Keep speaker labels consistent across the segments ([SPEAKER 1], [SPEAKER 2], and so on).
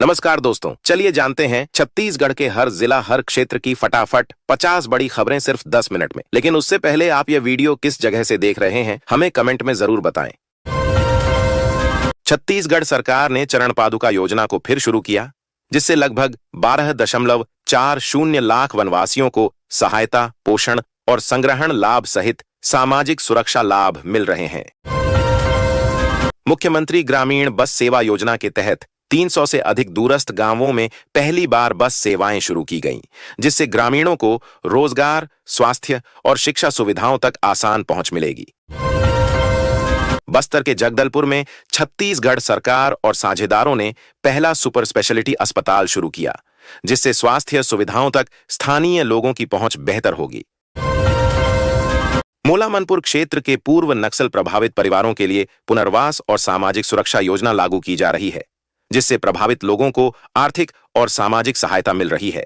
[SPEAKER 1] नमस्कार दोस्तों, चलिए जानते हैं छत्तीसगढ़ के हर जिला हर क्षेत्र की फटाफट 50 बड़ी खबरें सिर्फ 10 मिनट में। लेकिन उससे पहले आप ये वीडियो किस जगह से देख रहे हैं हमें कमेंट में जरूर बताएं। छत्तीसगढ़ सरकार ने चरण पादुका योजना को फिर शुरू किया, जिससे लगभग 12.40 लाख वनवासियों को सहायता, पोषण और संग्रहण लाभ सहित सामाजिक सुरक्षा लाभ मिल रहे हैं। मुख्यमंत्री ग्रामीण बस सेवा योजना के तहत 300 से अधिक दूरस्थ गांवों में पहली बार बस सेवाएं शुरू की गईं, जिससे ग्रामीणों को रोजगार, स्वास्थ्य और शिक्षा सुविधाओं तक आसान पहुंच मिलेगी। बस्तर के जगदलपुर में छत्तीसगढ़ सरकार और साझेदारों ने पहला सुपर स्पेशलिटी अस्पताल शुरू किया, जिससे स्वास्थ्य सुविधाओं तक स्थानीय लोगों की पहुंच बेहतर होगी। मोलामनपुर क्षेत्र के पूर्व नक्सल प्रभावित परिवारों के लिए पुनर्वास और सामाजिक सुरक्षा योजना लागू की जा रही है, जिससे प्रभावित लोगों को आर्थिक और सामाजिक सहायता मिल रही है।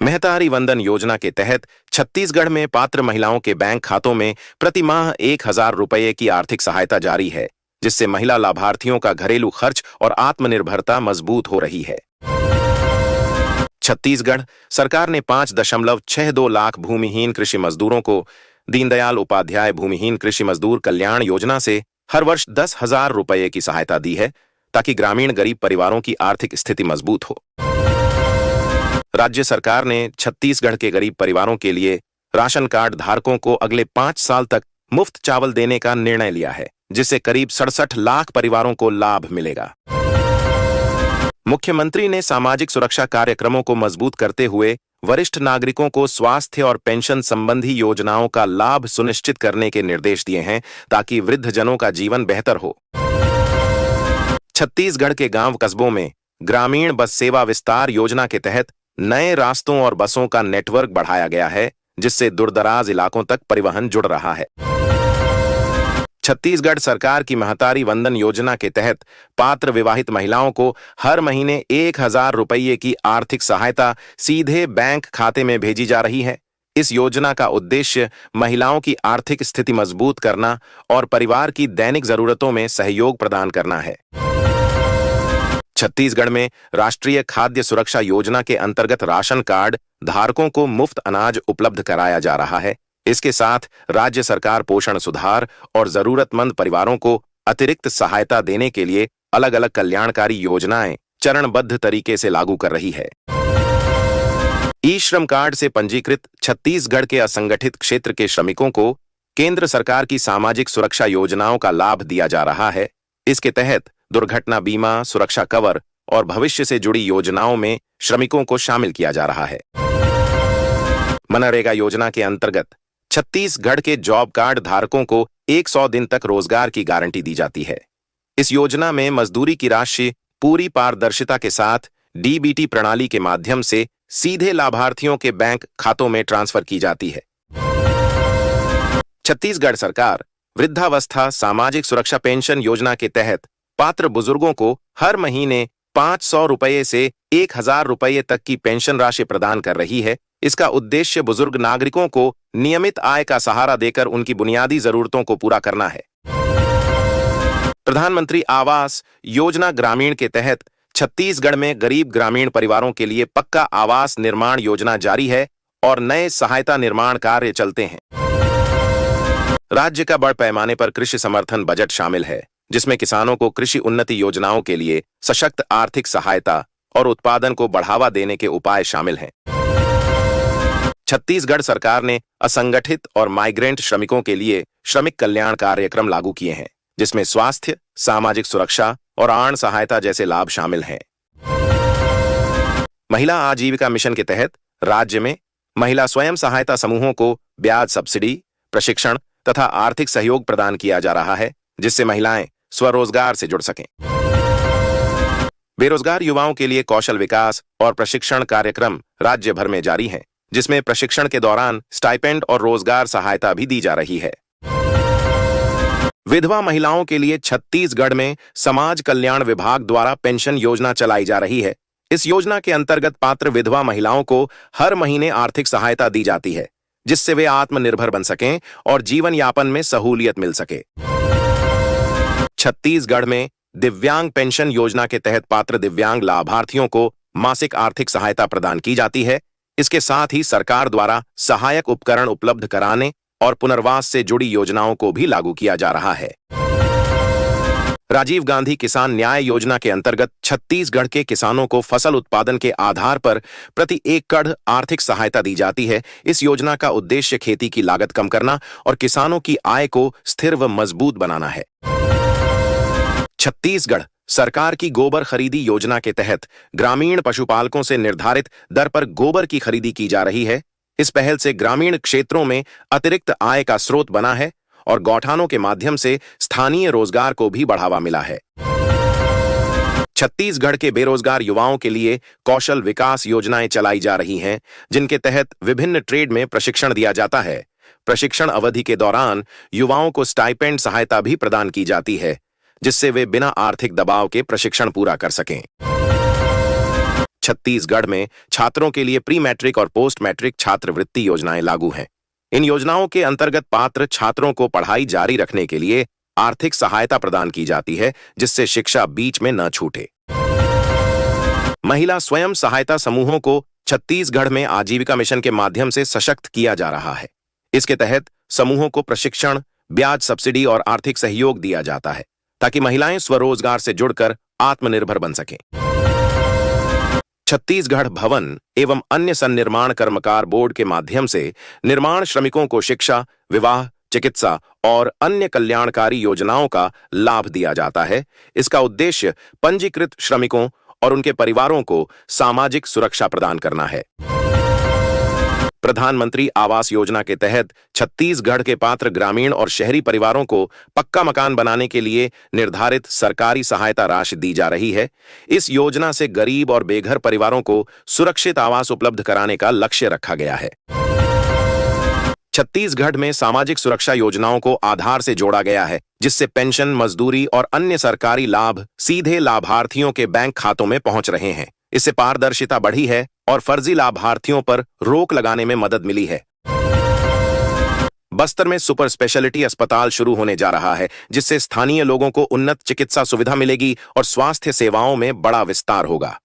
[SPEAKER 1] महतारी वंदन योजना के तहत छत्तीसगढ़ में पात्र महिलाओं के बैंक खातों में प्रति माह 1000 रुपये की आर्थिक सहायता जारी है, जिससे महिला लाभार्थियों का घरेलू खर्च और आत्मनिर्भरता मजबूत हो रही है। छत्तीसगढ़ सरकार ने 5.62 लाख भूमिहीन कृषि मजदूरों को दीनदयाल उपाध्याय भूमिहीन कृषि मजदूर कल्याण योजना से हर वर्ष 10,000 रुपये की सहायता दी है, ताकि ग्रामीण गरीब परिवारों की आर्थिक स्थिति मजबूत हो। राज्य सरकार ने छत्तीसगढ़ के गरीब परिवारों के लिए राशन कार्ड धारकों को अगले 5 साल तक मुफ्त चावल देने का निर्णय लिया है, जिससे करीब 67 लाख परिवारों को लाभ मिलेगा। मुख्यमंत्री ने सामाजिक सुरक्षा कार्यक्रमों को मजबूत करते हुए वरिष्ठ नागरिकों को स्वास्थ्य और पेंशन संबंधी योजनाओं का लाभ सुनिश्चित करने के निर्देश दिए हैं, ताकि वृद्धजनों का जीवन बेहतर हो। छत्तीसगढ़ के गांव कस्बों में ग्रामीण बस सेवा विस्तार योजना के तहत नए रास्तों और बसों का नेटवर्क बढ़ाया गया है, जिससे दूरदराज इलाकों तक परिवहन जुड़ रहा है। छत्तीसगढ़ सरकार की महतारी वंदन योजना के तहत पात्र विवाहित महिलाओं को हर महीने 1000 रुपये की आर्थिक सहायता सीधे बैंक खाते में भेजी जा रही है। इस योजना का उद्देश्य महिलाओं की आर्थिक स्थिति मजबूत करना और परिवार की दैनिक जरूरतों में सहयोग प्रदान करना है। छत्तीसगढ़ में राष्ट्रीय खाद्य सुरक्षा योजना के अंतर्गत राशन कार्ड धारकों को मुफ्त अनाज उपलब्ध कराया जा रहा है। इसके साथ राज्य सरकार पोषण सुधार और जरूरतमंद परिवारों को अतिरिक्त सहायता देने के लिए अलग अलग कल्याणकारी योजनाएं चरणबद्ध तरीके से लागू कर रही है। ई श्रम कार्ड से पंजीकृत छत्तीसगढ़ के असंगठित क्षेत्र के श्रमिकों को केंद्र सरकार की सामाजिक सुरक्षा योजनाओं का लाभ दिया जा रहा है। इसके तहत दुर्घटना बीमा, सुरक्षा कवर और भविष्य से जुड़ी योजनाओं में श्रमिकों को शामिल किया जा रहा है। मनरेगा योजना के अंतर्गत छत्तीसगढ़ के जॉब कार्ड धारकों को 100 दिन तक रोजगार की गारंटी दी जाती है। इस योजना में मजदूरी की राशि पूरी पारदर्शिता के साथ डीबीटी प्रणाली के माध्यम से सीधे लाभार्थियों के बैंक खातों में ट्रांसफर की जाती है। छत्तीसगढ़ सरकार वृद्धावस्था सामाजिक सुरक्षा पेंशन योजना के तहत पात्र बुजुर्गों को हर महीने 500 रुपये से 1000 रुपये तक की पेंशन राशि प्रदान कर रही है। इसका उद्देश्य बुजुर्ग नागरिकों को नियमित आय का सहारा देकर उनकी बुनियादी जरूरतों को पूरा करना है। प्रधानमंत्री आवास योजना ग्रामीण के तहत छत्तीसगढ़ में गरीब ग्रामीण परिवारों के लिए पक्का आवास निर्माण योजना जारी है और नए सहायता निर्माण कार्य चलते हैं। राज्य का बड़ पैमाने पर कृषि समर्थन बजट शामिल है, जिसमें किसानों को कृषि उन्नति योजनाओं के लिए सशक्त आर्थिक सहायता और उत्पादन को बढ़ावा देने के उपाय शामिल हैं। छत्तीसगढ़ सरकार ने असंगठित और माइग्रेंट श्रमिकों के लिए श्रमिक कल्याण कार्यक्रम लागू किए हैं, जिसमें स्वास्थ्य, सामाजिक सुरक्षा और आर्थिक सहायता जैसे लाभ शामिल हैं। महिला आजीविका मिशन के तहत राज्य में महिला स्वयं सहायता समूहों को ब्याज सब्सिडी, प्रशिक्षण तथा आर्थिक सहयोग प्रदान किया जा रहा है, जिससे महिलाएं स्वरोजगार से जुड़ सकें। बेरोजगार युवाओं के लिए कौशल विकास और प्रशिक्षण कार्यक्रम राज्य भर में जारी हैं, जिसमें प्रशिक्षण के दौरान स्टाइपेंड और रोजगार सहायता भी दी जा रही है। विधवा महिलाओं के लिए छत्तीसगढ़ में समाज कल्याण विभाग द्वारा पेंशन योजना चलाई जा रही है। इस योजना के अंतर्गत पात्र विधवा महिलाओं को हर महीने आर्थिक सहायता दी जाती है, जिससे वे आत्मनिर्भर बन सकें और जीवन यापन में सहूलियत मिल सके। छत्तीसगढ़ में दिव्यांग पेंशन योजना के तहत पात्र दिव्यांग लाभार्थियों को मासिक आर्थिक सहायता प्रदान की जाती है। इसके साथ ही सरकार द्वारा सहायक उपकरण उपलब्ध कराने और पुनर्वास से जुड़ी योजनाओं को भी लागू किया जा रहा है। राजीव गांधी किसान न्याय योजना के अंतर्गत छत्तीसगढ़ के किसानों को फसल उत्पादन के आधार पर प्रति एकड़ आर्थिक सहायता दी जाती है। इस योजना का उद्देश्य खेती की लागत कम करना और किसानों की आय को स्थिर व मजबूत बनाना है। छत्तीसगढ़ सरकार की गोबर खरीदी योजना के तहत ग्रामीण पशुपालकों से निर्धारित दर पर गोबर की खरीदी की जा रही है। इस पहल से ग्रामीण क्षेत्रों में अतिरिक्त आय का स्रोत बना है और गौठानों के माध्यम से स्थानीय रोजगार को भी बढ़ावा मिला है। छत्तीसगढ़ के बेरोजगार युवाओं के लिए कौशल विकास योजनाएं चलाई जा रही हैं, जिनके तहत विभिन्न ट्रेड में प्रशिक्षण दिया जाता है। प्रशिक्षण अवधि के दौरान युवाओं को स्टाइपेंड सहायता भी प्रदान की जाती है, जिससे वे बिना आर्थिक दबाव के प्रशिक्षण पूरा कर सकें। छत्तीसगढ़ में छात्रों के लिए प्री मैट्रिक और पोस्ट मैट्रिक छात्रवृत्ति योजनाएं लागू हैं। इन योजनाओं के अंतर्गत पात्र छात्रों को पढ़ाई जारी रखने के लिए आर्थिक सहायता प्रदान की जाती है, जिससे शिक्षा बीच में न छूटे। महिला स्वयं सहायता समूहों को छत्तीसगढ़ में आजीविका मिशन के माध्यम से सशक्त किया जा रहा है। इसके तहत समूहों को प्रशिक्षण, ब्याज सब्सिडी और आर्थिक सहयोग दिया जाता है, ताकि महिलाएं स्वरोजगार से जुड़कर आत्मनिर्भर बन सकें। छत्तीसगढ़ भवन एवं अन्य सन्निर्माण कर्मकार बोर्ड के माध्यम से निर्माण श्रमिकों को शिक्षा, विवाह, चिकित्सा और अन्य कल्याणकारी योजनाओं का लाभ दिया जाता है। इसका उद्देश्य पंजीकृत श्रमिकों और उनके परिवारों को सामाजिक सुरक्षा प्रदान करना है। प्रधानमंत्री आवास योजना के तहत छत्तीसगढ़ के पात्र ग्रामीण और शहरी परिवारों को पक्का मकान बनाने के लिए निर्धारित सरकारी सहायता राशि दी जा रही है। इस योजना से गरीब और बेघर परिवारों को सुरक्षित आवास उपलब्ध कराने का लक्ष्य रखा गया है। छत्तीसगढ़ में सामाजिक सुरक्षा योजनाओं को आधार से जोड़ा गया है, जिससे पेंशन, मजदूरी और अन्य सरकारी लाभ सीधे लाभार्थियों के बैंक खातों में पहुंच रहे हैं। इससे पारदर्शिता बढ़ी है और फर्जी लाभार्थियों पर रोक लगाने में मदद मिली है। बस्तर में सुपर स्पेशलिटी अस्पताल शुरू होने जा रहा है, जिससे स्थानीय लोगों को उन्नत चिकित्सा सुविधा मिलेगी और स्वास्थ्य सेवाओं में बड़ा विस्तार होगा।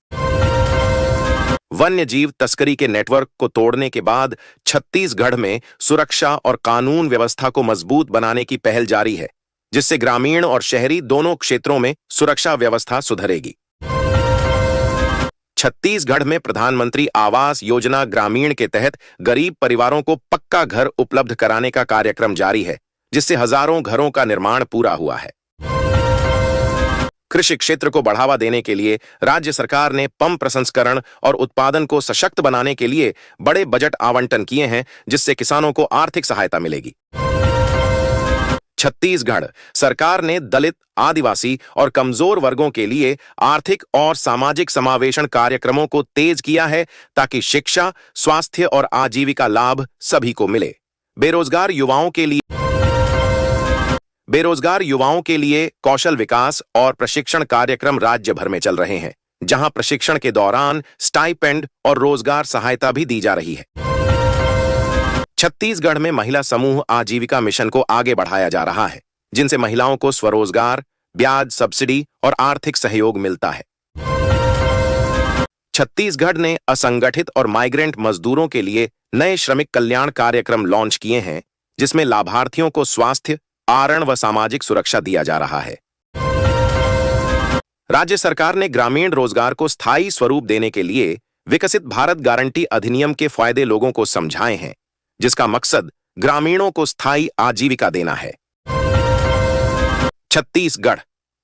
[SPEAKER 1] वन्य जीव तस्करी के नेटवर्क को तोड़ने के बाद छत्तीसगढ़ में सुरक्षा और कानून व्यवस्था को मजबूत बनाने की पहल जारी है, जिससे ग्रामीण और शहरी दोनों क्षेत्रों में सुरक्षा व्यवस्था सुधरेगी। छत्तीसगढ़ में प्रधानमंत्री आवास योजना ग्रामीण के तहत गरीब परिवारों को पक्का घर उपलब्ध कराने का कार्यक्रम जारी है, जिससे हजारों घरों का निर्माण पूरा हुआ है। कृषि क्षेत्र को बढ़ावा देने के लिए राज्य सरकार ने पंप प्रसंस्करण और उत्पादन को सशक्त बनाने के लिए बड़े बजट आवंटन किए हैं, जिससे किसानों को आर्थिक सहायता मिलेगी। छत्तीसगढ़ सरकार ने दलित, आदिवासी और कमजोर वर्गों के लिए आर्थिक और सामाजिक समावेशन कार्यक्रमों को तेज किया है, ताकि शिक्षा, स्वास्थ्य और आजीविका लाभ सभी को मिले। बेरोजगार युवाओं के लिए कौशल विकास और प्रशिक्षण कार्यक्रम राज्य भर में चल रहे हैं, जहां प्रशिक्षण के दौरान स्टाइपेंड और रोजगार सहायता भी दी जा रही है। छत्तीसगढ़ में महिला समूह आजीविका मिशन को आगे बढ़ाया जा रहा है, जिनसे महिलाओं को स्वरोजगार, ब्याज सब्सिडी और आर्थिक सहयोग मिलता है। छत्तीसगढ़ ने असंगठित और माइग्रेंट मजदूरों के लिए नए श्रमिक कल्याण कार्यक्रम लॉन्च किए हैं, जिसमें लाभार्थियों को स्वास्थ्य, आरण व सामाजिक सुरक्षा दिया जा रहा है। राज्य सरकार ने ग्रामीण रोजगार को स्थायी स्वरूप देने के लिए विकसित भारत गारंटी अधिनियम के फायदे लोगों को समझाए हैं, जिसका मकसद ग्रामीणों को स्थायी आजीविका देना है। छत्तीसगढ़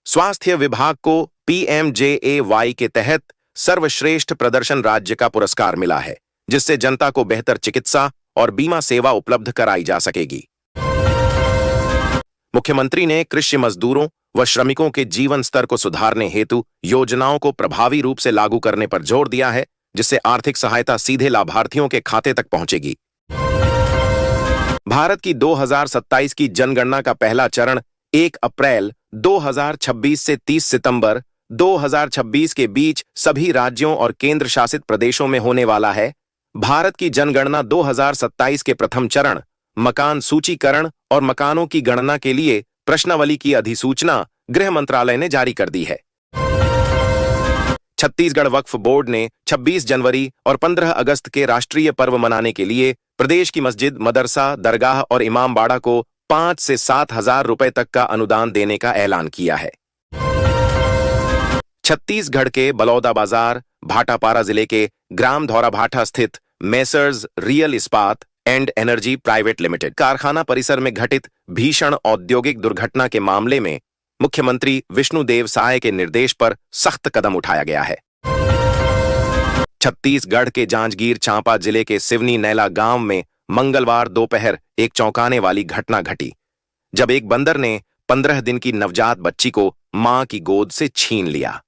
[SPEAKER 1] स्वास्थ्य विभाग को PMJAY के तहत सर्वश्रेष्ठ प्रदर्शन राज्य का पुरस्कार मिला है, जिससे जनता को बेहतर चिकित्सा और बीमा सेवा उपलब्ध कराई जा सकेगी। मुख्यमंत्री ने कृषि मजदूरों व श्रमिकों के जीवन स्तर को सुधारने हेतु योजनाओं को प्रभावी रूप से लागू करने पर जोर दिया है, जिससे आर्थिक सहायता सीधे लाभार्थियों के खाते तक पहुंचेगी। भारत की 2027 की जनगणना का पहला चरण 1 अप्रैल 2026 से 30 सितंबर 2026 के बीच सभी राज्यों और केंद्र शासित प्रदेशों में होने वाला है। भारत की जनगणना 2027 के प्रथम चरण मकान सूचीकरण और मकानों की गणना के लिए प्रश्नावली की अधिसूचना गृह मंत्रालय ने जारी कर दी है। छत्तीसगढ़ वक्फ बोर्ड ने 26 जनवरी और 15 अगस्त के राष्ट्रीय पर्व मनाने के लिए प्रदेश की मस्जिद, मदरसा, दरगाह और इमामबाड़ा को 5 से 7 हजार रुपए तक का अनुदान देने का ऐलान किया है। छत्तीसगढ़ के बलौदाबाजार, भाटापारा जिले के ग्राम धौराभाठा स्थित मेसर्स रियल इस्पात एंड एनर्जी प्राइवेट लिमिटेड कारखाना परिसर में घटित भीषण औद्योगिक दुर्घटना के मामले में मुख्यमंत्री विष्णुदेव साय के निर्देश पर सख्त कदम उठाया गया है। छत्तीसगढ़ के जांजगीर चांपा जिले के सिवनी नैला गांव में मंगलवार दोपहर एक चौंकाने वाली घटना घटी, जब एक बंदर ने 15 दिन की नवजात बच्ची को मां की गोद से छीन लिया।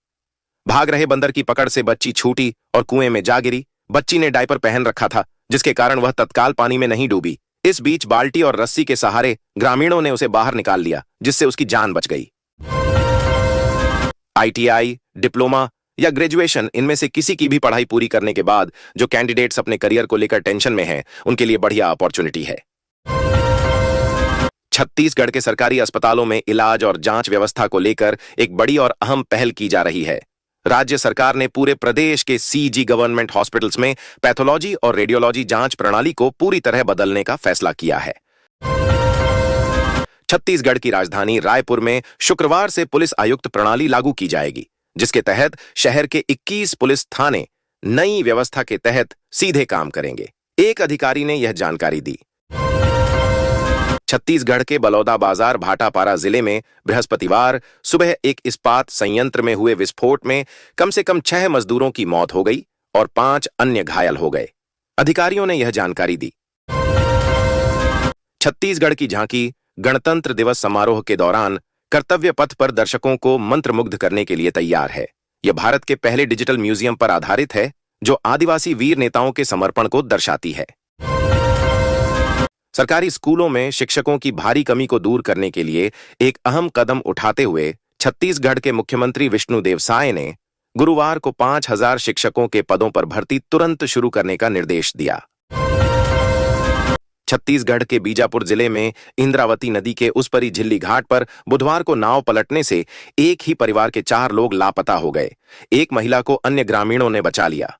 [SPEAKER 1] भाग रहे बंदर की पकड़ से बच्ची छूटी और कुएं में जा गिरी। बच्ची ने डायपर पहन रखा था, जिसके कारण वह तत्काल पानी में नहीं डूबी। इस बीच बाल्टी और रस्सी के सहारे ग्रामीणों ने उसे बाहर निकाल लिया, जिससे उसकी जान बच गई। ITI, डिप्लोमा या ग्रेजुएशन, इनमें से किसी की भी पढ़ाई पूरी करने के बाद जो कैंडिडेट्स अपने करियर को लेकर टेंशन में हैं, उनके लिए बढ़िया अपॉर्चुनिटी है। छत्तीसगढ़ के सरकारी अस्पतालों में इलाज और जांच व्यवस्था को लेकर एक बड़ी और अहम पहल की जा रही है। राज्य सरकार ने पूरे प्रदेश के CG गवर्नमेंट हॉस्पिटल्स में पैथोलॉजी और रेडियोलॉजी जांच प्रणाली को पूरी तरह बदलने का फैसला किया है। छत्तीसगढ़ की राजधानी रायपुर में शुक्रवार से पुलिस आयुक्त प्रणाली लागू की जाएगी, जिसके तहत शहर के 21 पुलिस थाने नई व्यवस्था के तहत सीधे काम करेंगे। एक अधिकारी ने यह जानकारी दी। छत्तीसगढ़ के बलौदाबाजार भाटापारा जिले में बृहस्पतिवार सुबह एक इस्पात संयंत्र में हुए विस्फोट में कम से कम 6 मजदूरों की मौत हो गई और 5 अन्य घायल हो गए। अधिकारियों ने यह जानकारी दी। छत्तीसगढ़ की झांकी गणतंत्र दिवस समारोह के दौरान कर्तव्य पथ पर दर्शकों को मंत्रमुग्ध करने के लिए तैयार है। यह भारत के पहले डिजिटल म्यूजियम पर आधारित है, जो आदिवासी वीर नेताओं के समर्पण को दर्शाती है। सरकारी स्कूलों में शिक्षकों की भारी कमी को दूर करने के लिए एक अहम कदम उठाते हुए छत्तीसगढ़ के मुख्यमंत्री विष्णुदेव साय ने गुरुवार को 5000 शिक्षकों के पदों पर भर्ती तुरंत शुरू करने का निर्देश दिया। छत्तीसगढ़ के बीजापुर जिले में इंद्रावती नदी के उस परी झिल्ली घाट पर बुधवार को नाव पलटने से एक ही परिवार के 4 लोग लापता हो गए। एक महिला को अन्य ग्रामीणों ने बचा लिया।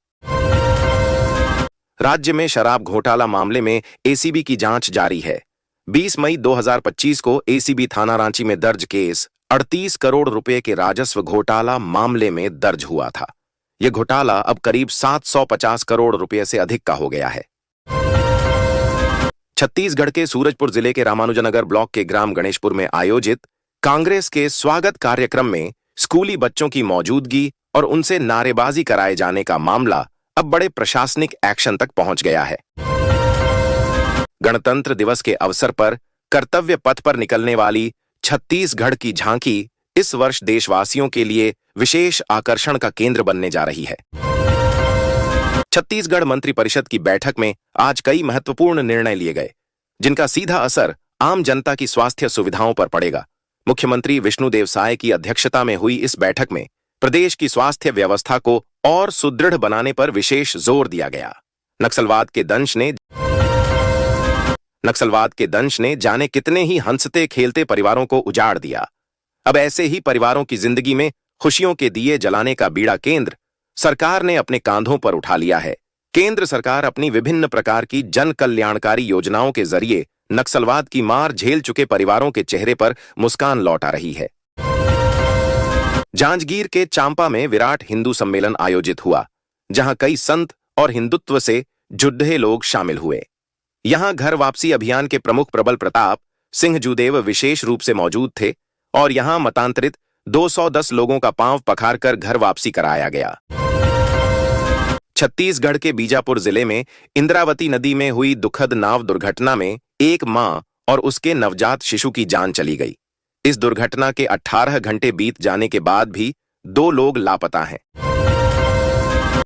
[SPEAKER 1] राज्य में शराब घोटाला मामले में ACB की जांच जारी है। 20 मई 2025 को ACB थाना रांची में दर्ज केस 38 करोड़ रुपए के राजस्व घोटाला मामले में दर्ज हुआ था। यह घोटाला अब करीब 750 करोड़ रुपए से अधिक का हो गया है। छत्तीसगढ़ के सूरजपुर जिले के रामानुजनगर ब्लॉक के ग्राम गणेशपुर में आयोजित कांग्रेस के स्वागत कार्यक्रम में स्कूली बच्चों की मौजूदगी और उनसे नारेबाजी कराए जाने का मामला अब बड़े प्रशासनिक एक्शन तक पहुंच गया है। गणतंत्र दिवस के अवसर पर कर्तव्य पथ पर निकलने वाली छत्तीसगढ़ की झांकी इस वर्ष देशवासियों के लिए विशेष आकर्षण का केंद्र बनने जा रही है। छत्तीसगढ़ मंत्रिपरिषद की बैठक में आज कई महत्वपूर्ण निर्णय लिए गए, जिनका सीधा असर आम जनता की स्वास्थ्य सुविधाओं पर पड़ेगा। मुख्यमंत्री विष्णुदेव साय की अध्यक्षता में हुई इस बैठक में प्रदेश की स्वास्थ्य व्यवस्था को और सुदृढ़ बनाने पर विशेष जोर दिया गया। नक्सलवाद के दंश ने जाने कितने ही हंसते खेलते परिवारों को उजाड़ दिया। अब ऐसे ही परिवारों की जिंदगी में खुशियों के दिए जलाने का बीड़ा केंद्र सरकार ने अपने कांधों पर उठा लिया है। केंद्र सरकार अपनी विभिन्न प्रकार की जन कल्याणकारी योजनाओं के जरिए नक्सलवाद की मार झेल चुके परिवारों के चेहरे पर मुस्कान लौटा रही है। जांजगीर के चांपा में विराट हिंदू सम्मेलन आयोजित हुआ, जहां कई संत और हिंदुत्व से जुड़े लोग शामिल हुए। यहां घर वापसी अभियान के प्रमुख प्रबल प्रताप सिंह जूदेव विशेष रूप से मौजूद थे और यहां मतांतरित 210 लोगों का पांव पखारकर घर वापसी कराया गया। छत्तीसगढ़ के बीजापुर जिले में इंद्रावती नदी में हुई दुखद नाव दुर्घटना में एक मां और उसके नवजात शिशु की जान चली गई। इस दुर्घटना के 18 घंटे बीत जाने के बाद भी 2 लोग लापता हैं।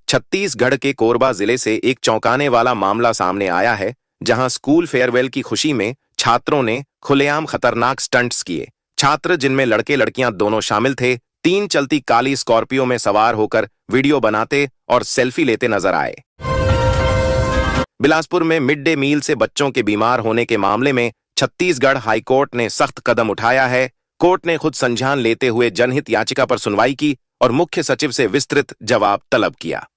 [SPEAKER 1] छत्तीसगढ़ के कोरबा जिले से एक चौंकाने वाला मामला सामने आया है, जहां स्कूल फेयरवेल की खुशी में छात्रों ने खुलेआम खतरनाक स्टंट्स किए। छात्र, जिनमें लड़के लड़कियां दोनों शामिल थे, 3 चलती काली स्कॉर्पियो में सवार होकर वीडियो बनाते और सेल्फी लेते नजर आए। बिलासपुर में मिड डे मील से बच्चों के बीमार होने के मामले में छत्तीसगढ़ हाईकोर्ट ने सख्त कदम उठाया है कोर्ट ने खुद संज्ञान लेते हुए जनहित याचिका पर सुनवाई की और मुख्य सचिव से विस्तृत जवाब तलब किया।